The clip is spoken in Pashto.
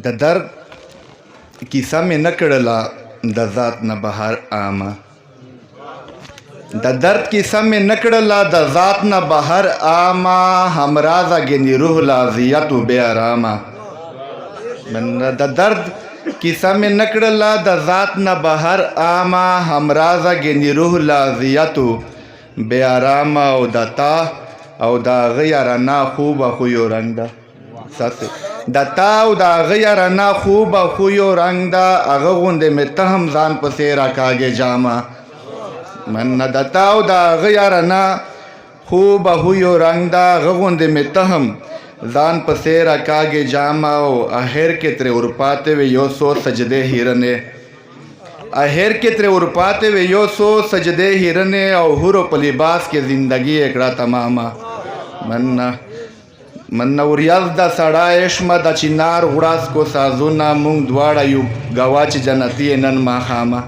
د درد کیسه مې نه کړله د ذات نه بهر عامه د درد کیسه مې نه کړله د ذات نه بهر عامه همرازه ګنې روح له اذیتو بې ارامه د درد کیسه مې نه کړله د ذات نه بهر عامه همرازه ګنې روح له اذیتو بې ارامه او د تا او د هغه یارانه خوبه خویو رنګ ده د تا او د هغه یارانه خوبه خویو رنګ ده هغه غوندې مې ته هم ځان پسې راکاږې جامه مننه د تا او د هغه یارانه خوبه خویو رنګ ده هغه غوندې مې ته هم ځان پسې راکاږې جامه او اخر کې ترې ورپاتې وې یو څو سجدې هیرنې اخر کې ترې ورپاتې وې یو څو سجدې هیرنې او حورو په لباس کې زندګي یې کړه تمامه مننه وریاض د سړی عشمه د چنار وړاس کو سازونه مونږ دواړه یو ګوا چې جنتي نن ماښامه